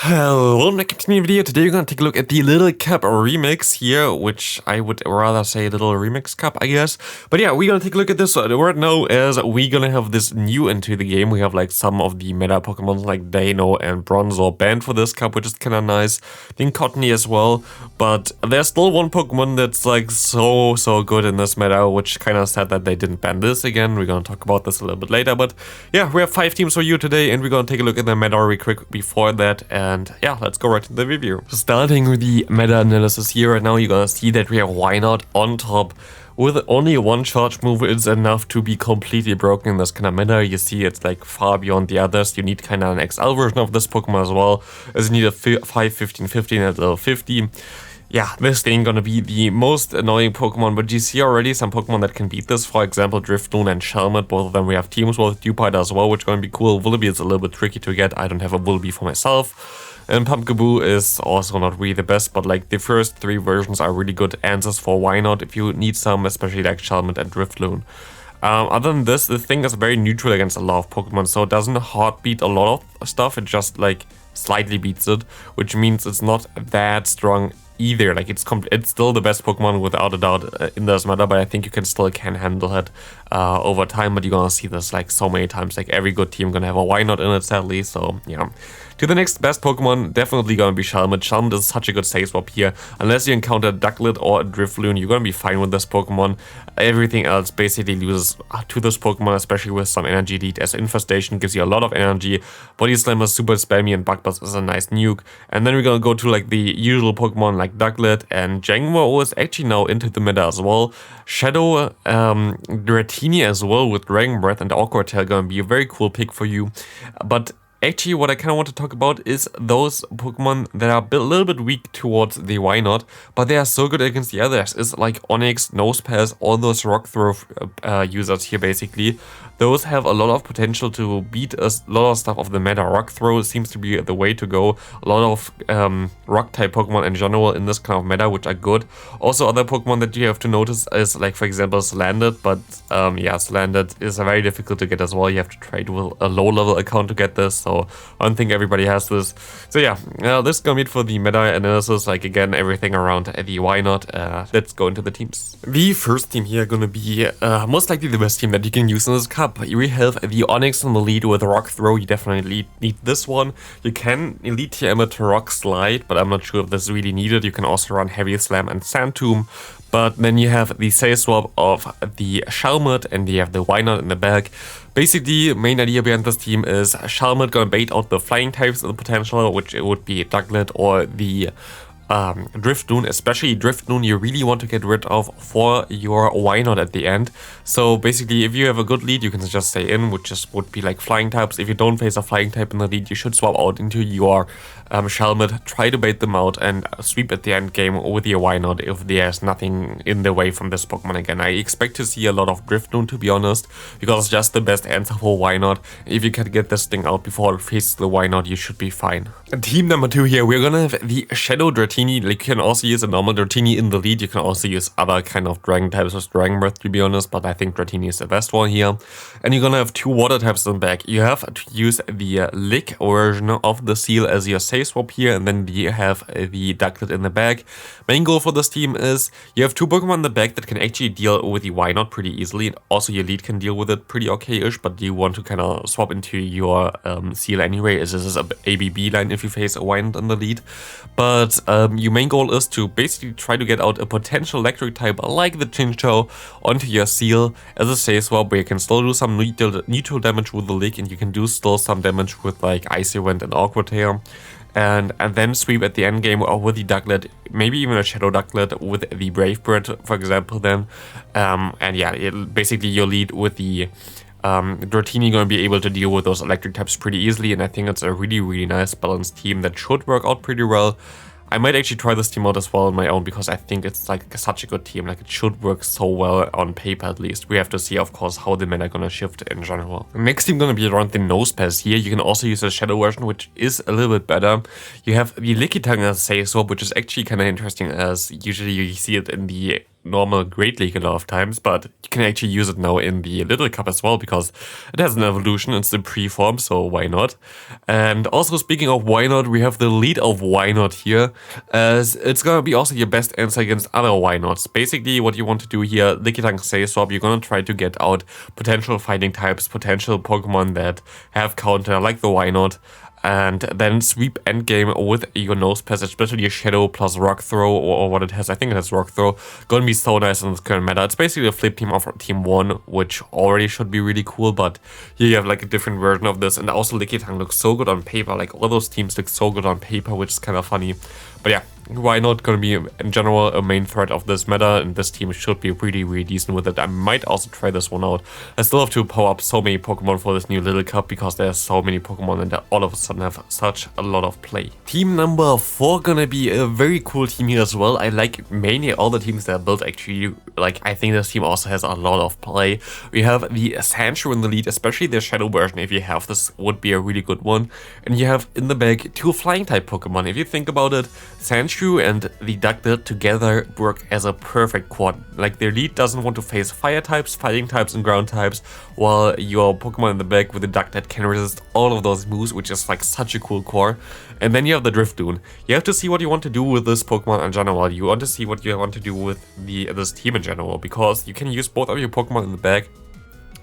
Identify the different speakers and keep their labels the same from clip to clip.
Speaker 1: Hello, in my continuing video. Today we're gonna take a look at the Little Cup remix here, which I would rather say Little Remix Cup, I guess. But yeah, we're gonna take a look at this right now as we're gonna have this new into the game. We have like some of the meta Pokemon like Dino and Bronzor banned for this cup, which is kinda nice. I think Cottony as well. But there's still one Pokemon that's like so good in this meta, which kinda sad that they didn't ban this again. We're gonna talk about this a little bit later. But yeah, we have 5 teams for you today, and we're gonna take a look at the meta really quick before that. And yeah, let's go right into the review. Starting with the meta analysis here right now, you're gonna see that we have Wynaut on top. With only one charge move, it's enough to be completely broken in this kind of meta. You see it's like far beyond the others. You need kind of an XL version of this Pokemon as well, as you need a 5, 15, 15 at level 50. Yeah, this thing gonna be the most annoying Pokemon, but you see already some Pokemon that can beat this. For example, Drifloon and Shelmet, both of them we have teams with. Dewpider as well, which is gonna be cool. Vullaby is a little bit tricky to get. I don't have a Vullaby for myself. And Pumpkaboo is also not really the best, but like the first 3 versions are really good answers for Wynaut if you need some, especially like Shelmet and Drifloon. Other than this, the thing is very neutral against a lot of Pokemon, so it doesn't hard beat a lot of stuff, it just like slightly beats it, which means it's not that strong either. Like it's still the best Pokemon without a doubt in this meta, but I think you can handle it over time. But you're gonna see this like so many times. Like every good team gonna have a Wynaut in it, sadly. So yeah. To the next best Pokemon, definitely gonna be Shelmet. Shelmet is such a good save swap here. Unless you encounter Ducklet or a Drifloon, you're gonna be fine with this Pokemon. Everything else basically loses to this Pokemon, especially with some energy lead, as Infestation gives you a lot of energy. Body Slam is super spammy, and Bug Buzz is a nice nuke. And then we're gonna go to like the usual Pokemon like Ducklet, and Jangmo is actually now into the meta as well. Shadow, Dratini as well with Dragon Breath and Awkward Tail gonna be a very cool pick for you. But actually, what I kind of want to talk about is those Pokemon that are a little bit weak towards the Wynaut, but they are so good against the others. It's like Onix, Nosepass, all those Rock Throw users here basically. Those have a lot of potential to beat a lot of stuff of the meta. Rock Throw seems to be the way to go. A lot of Rock-type Pokemon in general in this kind of meta, which are good. Also, other Pokemon that you have to notice is, like, for example, Slanted. But yeah, Slanted is very difficult to get as well. You have to trade with a low-level account to get this, so I don't think everybody has this. So yeah, this is gonna be it for the meta analysis. Like, again, everything around the Wynaut. Let's go into the teams. The first team here gonna be most likely the best team that you can use in this cup. We have the Onix in the lead with Rock Throw. You definitely need this one. You can Elite TM it to Rock Slide, but I'm not sure if this is really needed. You can also run Heavy Slam and Sand Tomb. But then you have the Save Swap of the Shelmet, and you have the Wynaut in the back. Basically, main idea behind this team is Shelmet gonna bait out the flying types of the potential, which it would be Ducklet or the Drifloon. Especially Drifloon you really want to get rid of for your Wynaut at the end. So basically, if you have a good lead, you can just stay in, which just would be like flying types. If you don't face a flying type in the lead, you should swap out into your Shelmet, try to bait them out, and sweep at the end game with your Wynaut if there's nothing in the way from this Pokemon again. I expect to see a lot of Drifloon, to be honest, because it's just the best answer for Wynaut. If you can get this thing out before it faces the Wynaut, you should be fine. Team number 2 here, we're gonna have the Shadow Dratini. Like, you can also use a normal Dratini in the lead. You can also use other kind of Dragon types with Dragon Breath, to be honest, but I think Dratini is the best one here. And you're gonna have 2 water types in the back. You have to use the Lick version of the Seal as your save swap here, and then you have the Ducklet in the back. Main goal for this team is you have 2 Pokemon in the back that can actually deal with the Wynaut pretty easily. Also, your lead can deal with it pretty okay-ish, but you want to kind of swap into your Seal anyway, as this is a ABB line if you face a Wynaut in the lead. But your main goal is to basically try to get out a potential electric type like the Chinchou onto your Seal as a save swap, where you can still do some neutral damage with the Lick, and you can do still some damage with like Icy Wind and Awkward Tail. And then sweep at the end game or with the Ducklet, maybe even a Shadow Ducklet with the Brave Bird, for example, then. And yeah, basically your lead with the Dratini gonna be able to deal with those electric types pretty easily, and I think it's a really nice balanced team that should work out pretty well. I might actually try this team out as well on my own, because I think it's like such a good team. Like, it should work so well on paper, at least. We have to see, of course, how the meta gonna shift in general. Next team gonna be around the Nosepass here. You can also use a Shadow version, which is a little bit better. You have the Lickitung as save swap, which is actually kind of interesting, as usually you see it in the normal Great League a lot of times, but you can actually use it now in the Little Cup as well because it has an evolution. It's the pre-form, so why not? And also speaking of why not, we have the lead of why not here, as it's gonna be also your best answer against other why nots. Basically, what you want to do here, Litte say swap, you're gonna try to get out potential fighting types, potential Pokemon that have counter, like the why not, and then sweep endgame with your nose pass, especially a Shadow plus Rock Throw, or what it has. I think it has Rock Throw. Gonna be so nice in this current meta. It's basically a flip team of Team 1, which already should be really cool, but here you have like a different version of this. And also Litte looks so good on paper. Like all those teams look so good on paper, which is kind of funny. But yeah, why not gonna be in general a main threat of this meta, and this team should be really decent with it. I might also try this one out. I still have to power up so many Pokemon for this new Little Cup because there's so many Pokemon and they all of a sudden have such a lot of play. Team number 4 gonna be a very cool team here as well. I like mainly all the teams that are built actually. Like I think this team also has a lot of play. We have the Sandshrew in the lead, especially the Shadow version. If you have this, would be a really good one. And you have in the back 2 flying type Pokemon. If you think about it, Sandshrew and the Ducklet together work as a perfect quad. Like their lead doesn't want to face fire types, fighting types, and ground types, while your Pokemon in the back with the Ducklet can resist all of those moves, which is like such a cool core. And then you have the Driftoon. You have to see what you want to do with this Pokemon in general. You want to see what you want to do with this team in general, because you can use both of your Pokemon in the back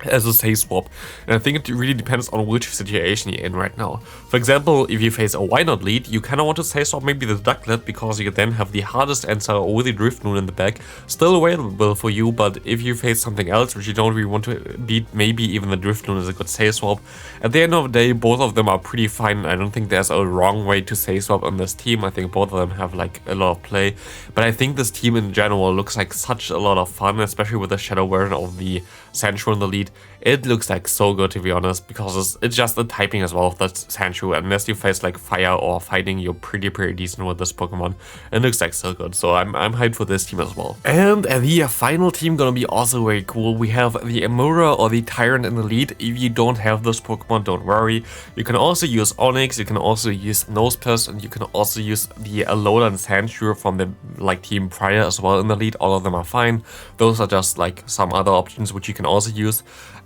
Speaker 1: as a say swap, and I think it really depends on which situation you're in right now. For example, if you face a why not lead, you kind of want to say swap maybe the Ducklet, because you then have the hardest answer with the Driftoon in the back still available for you. But if you face something else which you don't really want to beat, maybe even the Driftoon is a good say swap. At the end of the day, both of them are pretty fine. I don't think there's a wrong way to say swap on this team. I think both of them have like a lot of play, but I think this team in general looks like such a lot of fun, especially with the Shadow version of the Sandshrew in the lead. It looks like so good, to be honest, because it's just the typing as well of that Sandshrew. Unless you face like fire or fighting, you're pretty decent with this Pokemon. It looks like so good, so I'm hyped for this team as well. And the final team gonna be also very cool. We have the Amura or the Tyrant in the lead. If you don't have this Pokemon, don't worry. You can also use Onix, you can also use Nosepass, and you can also use the Alola and Sandshrew from the like team prior as well in the lead. All of them are fine. Those are just like some other options which you can also use.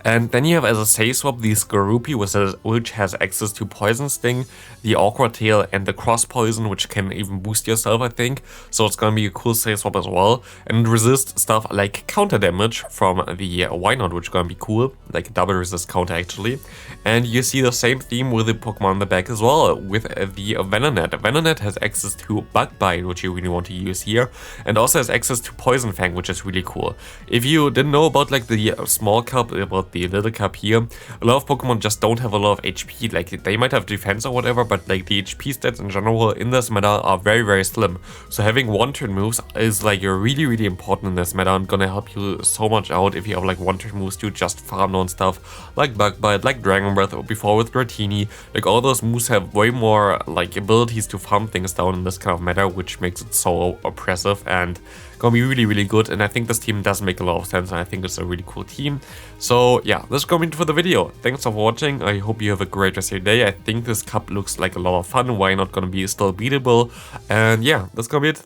Speaker 1: And then you have as a say swap the Skorupi, which has access to Poison Sting, the Awkward Tail, and the Cross Poison, which can even boost yourself, I think. So it's gonna be a cool say swap as well. And resist stuff like counter damage from the Why Not, which is gonna be cool, like double resist counter actually. And you see the same theme with the Pokemon in the back as well, with the Venonat. Venonat has access to Bug Bite, which you really want to use here, and also has access to Poison Fang, which is really cool. If you didn't know about like the small cup, about the Little Cup here, a lot of Pokemon just don't have a lot of HP. Like they might have defense or whatever, but like the HP stats in general in this meta are very slim. So having one-turn moves is like really important in this meta and gonna help you so much out if you have like one-turn moves to just farm down stuff like Bug Bite, like Dragon Breath, or before with Dratini. Like all those moves have way more like abilities to farm things down in this kind of meta, which makes it so oppressive and gonna be really good. And I think this team does make a lot of sense, and I think it's a really cool team. So yeah, this is coming for the video. Thanks for watching. I hope you have a great rest of your day. I think this cup looks like a lot of fun. Why not gonna be still beatable? And yeah, that's gonna be it.